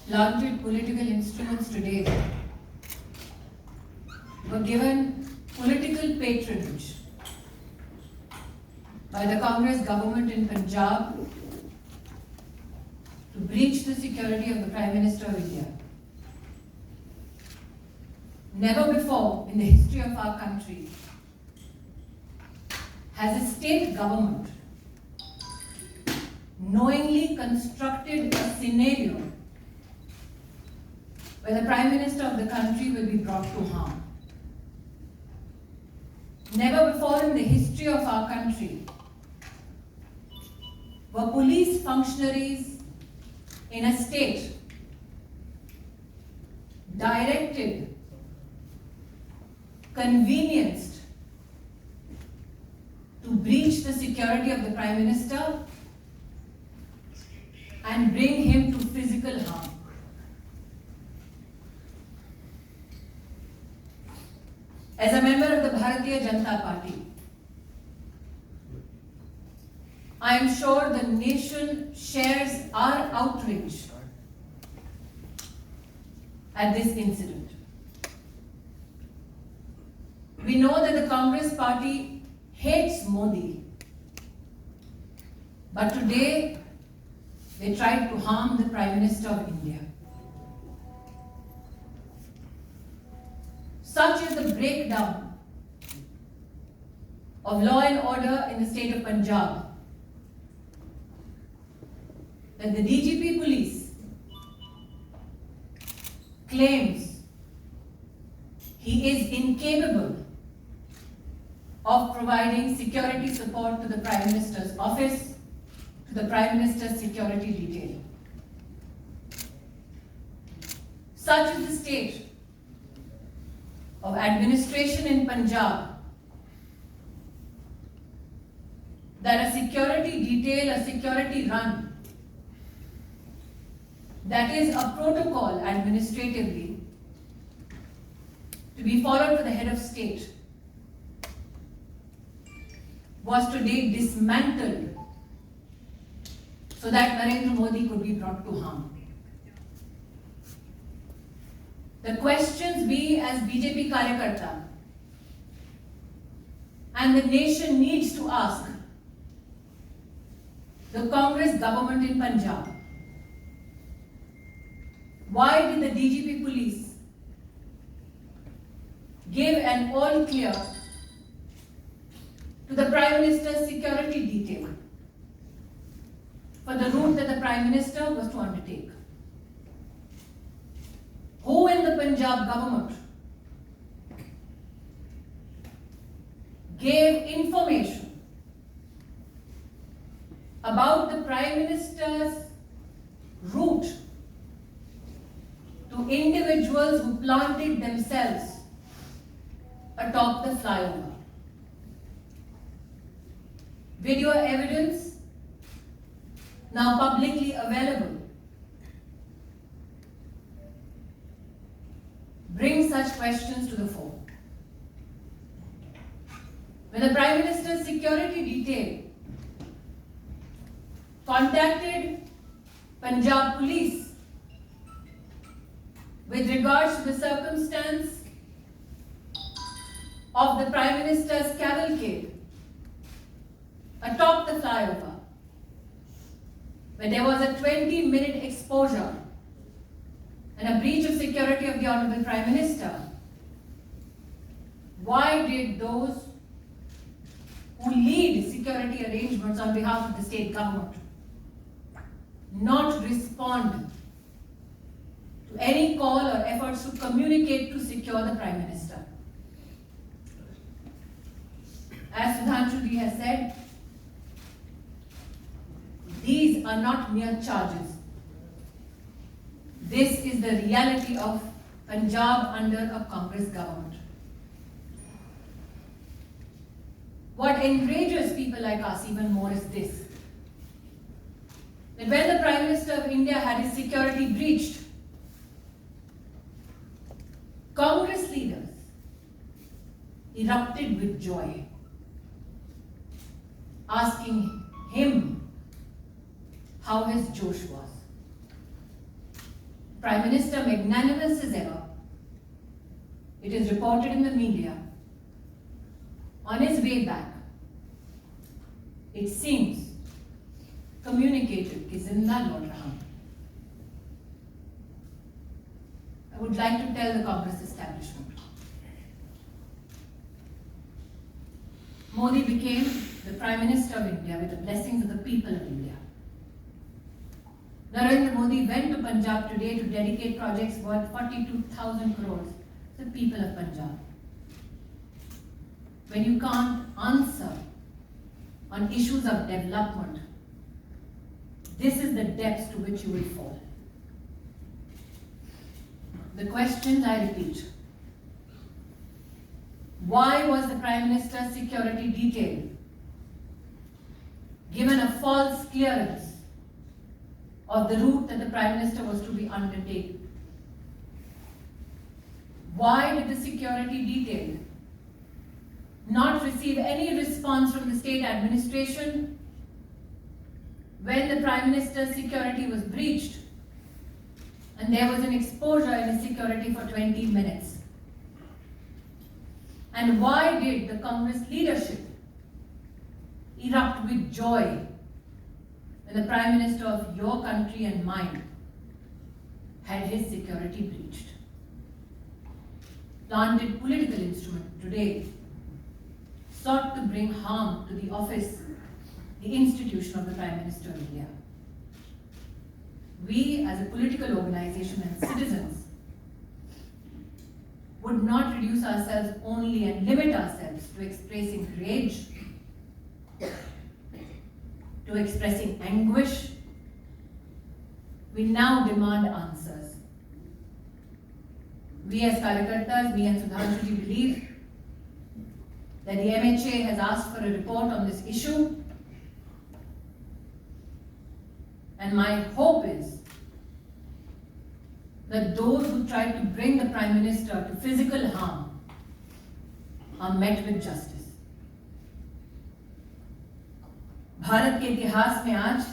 planted political instruments today were given political patronage by the Congress government in Punjab to breach the security of the Prime Minister of India. Never before in the history of our country has a state government knowingly constructed a scenario where the Prime Minister of the country will be brought to harm. Never before in the history of our country were police functionaries in a state directed, convenienced to breach the security of the Prime Minister and bring him to physical harm. As a member of the Bharatiya Janata Party, I am sure the nation shares our outrage at this incident. We know that the Congress party hates Modi, but today they tried to harm the Prime Minister of India. Such is the breakdown of law and order in the state of Punjab that the DGP police claims he is incapable of providing security support to the Prime Minister's office, to the Prime Minister's security detail. Such is the state of administration in Punjab that a security detail, a security run, that is a protocol administratively to be followed for the head of state, was today dismantled so that Narendra Modi could be brought to harm. The questions we as BJP Karyakarta and the nation needs to ask the Congress government in Punjab: why did the DGP police give an all clear to the Prime Minister's security detail for the route that the Prime Minister was to undertake? Who in the Punjab government gave information about the Prime Minister's route to individuals who planted themselves atop the flyover? Video evidence now publicly available bring such questions to the fore. When the Prime Minister's security detail contacted Punjab police with regards to the circumstance of the Prime Minister's cavalcade atop the flyover, where there was a 20-minute exposure and a breach of security of the Honorable Prime Minister, why did those who lead security arrangements on behalf of the state government not respond to any call or efforts to communicate to secure the Prime Minister? As Sudhanshu ji has said, these are not mere charges. This is the reality of Punjab under a Congress government. What enrages people like us even more is this: that when the Prime Minister of India had his security breached, Congress leaders erupted with joy, asking him how his Josh was. Prime Minister, magnanimous as ever, it is reported in the media, on his way back, it seems, communicated कि जिंदा लौट रहा हूं. I would like to tell the Congress establishment. Modi became the Prime Minister of India with the blessings of the people of India. Narendra Modi went to Punjab today to dedicate projects worth 42,000 crores to the people of Punjab. When you can't answer on issues of development, this is the depths to which you will fall. The questions I repeat. Why was the Prime Minister's security detail given a false clearance of the route that the Prime Minister was to be undertaken? Why did the security detail not receive any response from the state administration when the Prime Minister's security was breached and there was an exposure in his security for 20 minutes? And why did the Congress leadership erupt with joy when the Prime Minister of your country and mine had his security breached? Planted political instrument today sought to bring harm to the office, the institution of the Prime Minister of India. We as a political organization and citizens would not reduce ourselves only and limit ourselves to expressing rage, to expressing anguish. We now demand answers. We as Karyakartas, me and Sudhanshuji believe that the MHA has asked for a report on this issue. And my hope is that those who tried to bring the Prime Minister to physical harm are met with justice. Bharat के इतिहास में आज